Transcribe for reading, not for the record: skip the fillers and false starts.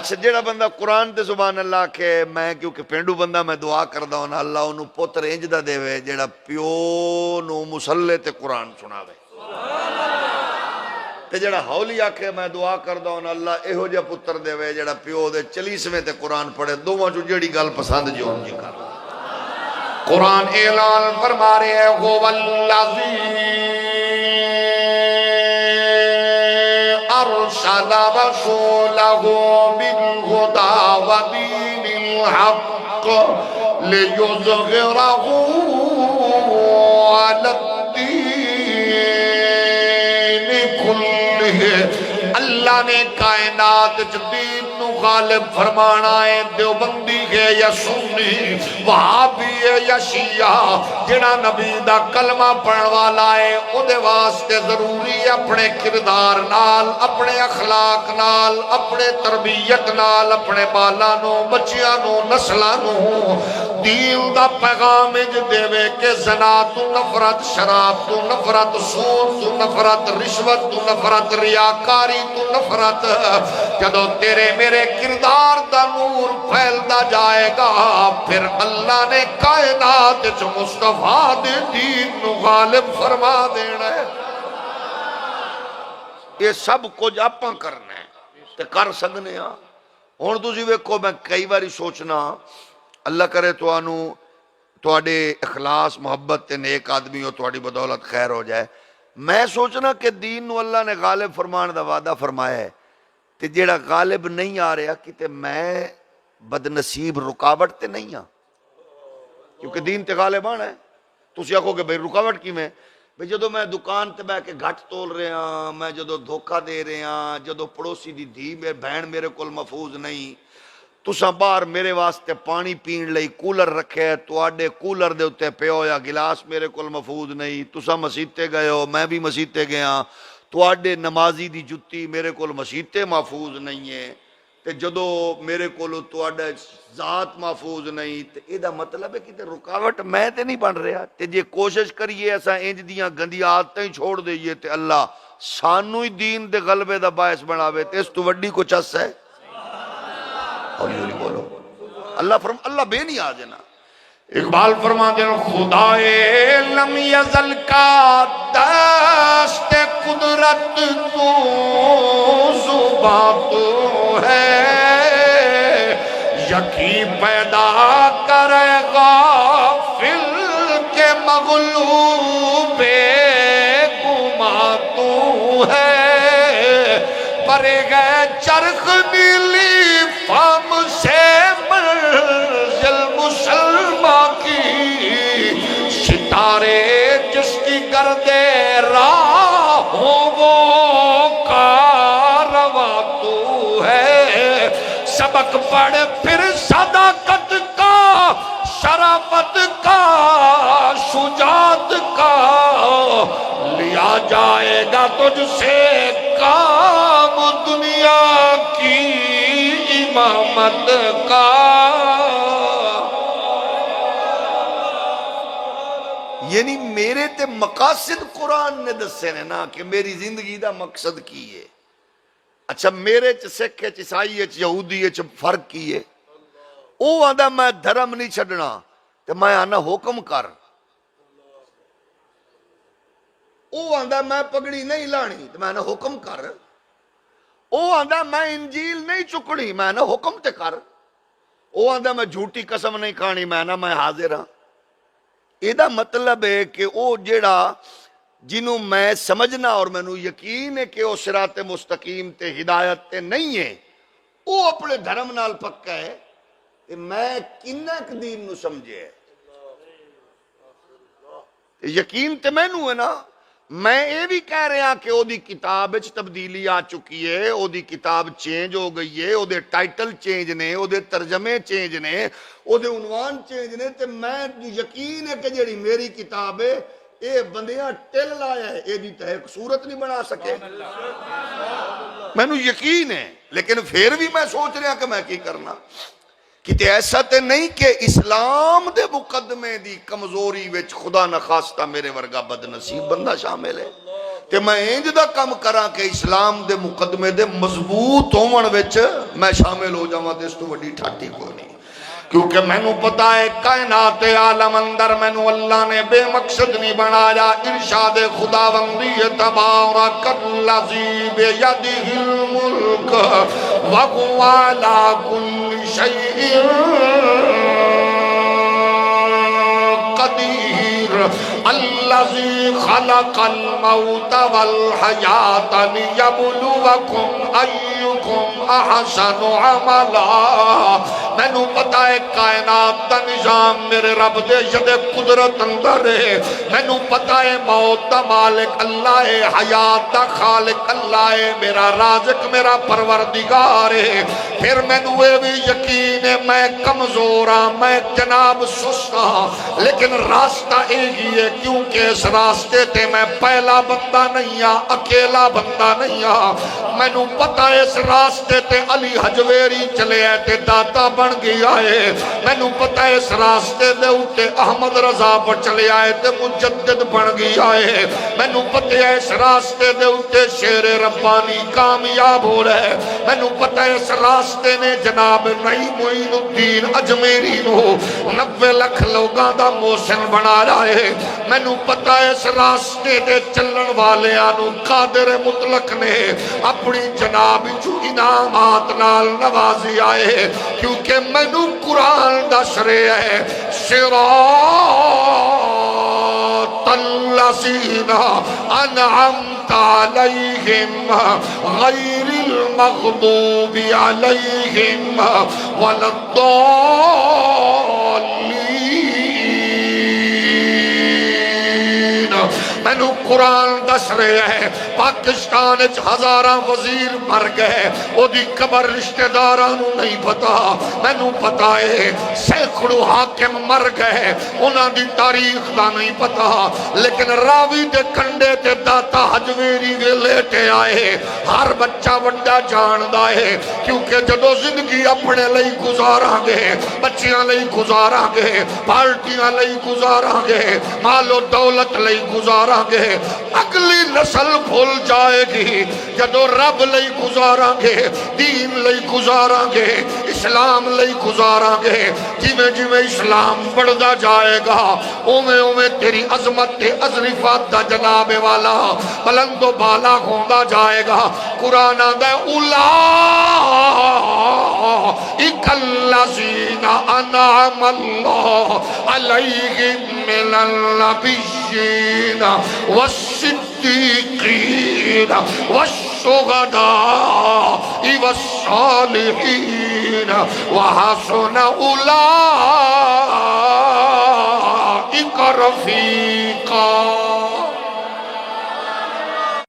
اچھا جیڑا بندہ قرآن تے سبحان اللہ کہ میں کیونکہ پینڈو بندہ میں دعا کردا ہوں اللہ انہوں پتر انج دا دے وے جیڑا پیو نو مسلے تے قرآن سناوے تے جیڑا ہولی آکھے میں دعا کردا ہوں اللہ ایہو جا پتر دے وے جیڑا پیو دے 40ویں تے قرآن پڑھے دوواں چوں جیڑی گل پسند جو ان جی کر قرآن اعلان فرما رہے ہیں هو الذی ارسل رسولہ بالہدی ودین الحق لیظہرہ علی الدین کلہ اللہ نے کائنات دین نو غالب فرمانا ہے دیوبندی ہے یا سنی وہابی ہے یا شیعہ جنا نبی دا کلمہ پڑھن والا ہے او دے واسطے ضروری اپنے کردار نال اپنے اخلاق نال اپنے تربیت نال اپنے بالا نو بچیاں نو نسلہ نو دین دا پیغام اج دے وے کہ زنا تو نفرت شراب تو نفرت سود تو نفرت رشوت تو نفرت ریاکاری تو نفرت جدو تیرے میرے کردار دا نور پھیلدا جائے گا پھر اللہ نے کائنات چ مصطفیٰ دے دین نو غالب فرما دینا ہے یہ سب کچھ آپاں کرنا ہے تے کر سکنے ہاں ہن تسی ویکھو میں کئی باری سوچنا اللہ کرے تواڈے اخلاص محبت تے نیک آدمی ہو تواڈی بدولت خیر ہو جائے میں سوچنا کہ دین نو اللہ نے غالب فرمان دا وعدہ فرمایا ہے تے جیڑا غالب نہیں آ رہا کتے میں بدنصیب رکاوٹ تے نہیں ہاں کیونکہ دین تے غالب آنا ہے تسی آکھو کہ بھئی رکاوٹ کی میں بھئی جدو میں دکان تے بہ کے گھٹ تول رہے ہاں میں جدو دھوکہ دے رہے ہاں جدو پڑوسی دی دھی بہن میرے کول محفوظ نہیں تساں باہر میرے واسطے پانی پین لئی کولر رکھے تواڈے کولر دے اتے پیو یا گلاس میرے کول محفوظ نہیں تساں مسیتے گئے ہو میں بھی مسیتے گیا تواڈے نمازی دی جتی میرے کول مسیتے محفوظ نہیں ہے تے جدو میرے کول تواڈا ذات محفوظ نہیں تے اے دا مطلب ہے کہ تے رکاوٹ میں تے نہیں بن رہا تے جے کوشش کریے ایسا انج دیاں گندی عادتیں چھوڑ دئیے تے اللہ سانو ہی دین دے غلبے دا باعث بناوے تے اس تو وڈی کو چس ہے ہولی ہولی بولو اللہ بے نہیں آ جنا اقبال فرما دے خدائے لم یزل کا دست قدرت تو زباں تو ہے یقی پیدا کرے غافل کے مغلوب گماں تو ہے پرے گئے چرخ نیلی فام سے منزل مسلمان کی ستارے جس کی گردے راہ ہو وہ کارواں تو ہے سبق پڑھ پھر صداقت کا شرافت کا شجاعت کا لیا جائے گا تجھ سے کام دنیا کی امامت کا یعنی میرے تے مقاصد قرآن نے دسے نے نا کہ میری زندگی دا مقصد کی ہے اچھا میرے چ سکھ چ عیسائی چ یہودی چ فرق کی ہے او آندا میں دھرم نہیں چھڈنا تے میں آنا حکم کر او آندا میں پگڑی نہیں لانی تے میں آنا حکم کر او آندا میں انجیل نہیں چکڑی میں آنا حکم تے کر او آندا میں جھوٹی قسم نہیں کھانی میں آنا میں حاضر ہاں ایدہ مطلب ہے کہ او جیڑا جنہوں میں سمجھنا اور میں نو یقین ہے کہ او صراط مستقیم تے ہدایت تے نہیں ہے او اپنے دھرم نال پکا ہے کہ میں کنک دین نو سمجھے یقین تے میں نو ہے نا میں یہ بھی کہہ رہا کہ او دی کتاب تبدیلی آ چکی ہے او دی کتاب چینج ہو گئی ہے او دے ٹائٹل چینج نے او دے ترجمے چینج نے او دے عنوان چینج نے تے میں یقین ہے کہ جڑی میری کتاب ہے اے بندیاں ٹل لایا ہے اے دی تحق صورت نہیں بنا سکے میں نو یقین ہے لیکن پھر بھی میں سوچ رہا کہ میں کی کرنا کتے ایسا تے نہیں کہ اسلام دے مقدمے دی کمزوری وچ خدا نخواستہ میرے ورگا بد نصیب بندہ شامل ہے تے میں انج دا کم کراں کہ اسلام دے مقدمے دے مضبوط ہون وچ میں شامل ہو جاواں تے اس تو وڈی ٹھاٹی کوئی نہیں، کیونکہ میں نو پتا ہے کائنات عالم اندر میں نو اللہ نے بے مقصد نہیں بنایا، ارشاد خداوندی تبارک الذی بیدہ الملک وہو علی کل شیء قدیر، الذی خلق الموت والحیات لیبلوکم ایکم احسن عملا۔ میں نو پتا ہے کائنات دا نظام میرے رب دے ید قدرت اندر ہے، میں نو پتا ہے موت دا مالک اللہ ہے، حیات دا خالق اللہ ہے، میرا رازق میرا پروردگار ہے۔ پھر میں نو اے بھی یقین ہے میں کمزور ہاں، میں جناب سست ہاں، لیکن راستہ ایک ہی ہے، کیونکہ اس راستے تے میں پہلا بندہ نہیں ہاں، اکیلا بندہ نہیں ہاں۔ میں نو پتا ہے اس راستے تے علی حجویری چلے آئے تے داتا بن گیا ہے، میں نو پتا ہے اس راستے دے اٹھے احمد رضا پر چلے آئے تے مجدد بن گیا ہے، میں نو پتا ہے اس راستے دے اٹھے شیر ربانی کامیاب ہو رہے، میں نو پتا ہے اس راستے نے جناب نعیم معین الدین اجمیری نو 90 لاکھ لوگاں دا محسن بنا رہا ہے، میں نو پتا ہے اس راستے دے چلن والے آنو قادر مطلق نے اپنی جناب جو انعامات نال نوازی آئے، کیونکہ میں نو قرآن دا شرع ہے، صراط الذین انعمت علیہم غیر المغضوب علیہم ولا الضالین۔ میں نو قرآن دس رہے ہیں پاکستان ہزاراں وزیر مر گئے، او دی قبر رشتہ دارانو نہیں پتا، میں نو پتا ہے سینکڑوں حاکم مر گئے، انہاں دی تاریخ دا نہیں پتا، لیکن راوی دے کنڈے تے داتا حجویری دے لیٹے آئے، ہر بچہ وڈا جاندہ ہے، کیونکہ جدو زندگی اپنے لئی گزاراں گے، بچیاں لئی گزاراں گے، پارٹیاں لئی گزاراں گے، مال و دولت لئی گزاراں گے، اگلی نسل بھول جائے گی جدو رب لئی گزاراں گے، دین لئی گزاراں گے، اسلام لئی گزاراں گے، جیویں جیویں اسلام بڑھدا جائے گا اومیں اومیں تیری عظمت تے عظرفات دا جناب والا بلند و بالا ہوندہ جائے گا۔ قرآن آدھے اولئک الذین انعم اللہ علیہم من النبیین والصدیقین والشہداء والصالحین وحسن اولئک رفیقا۔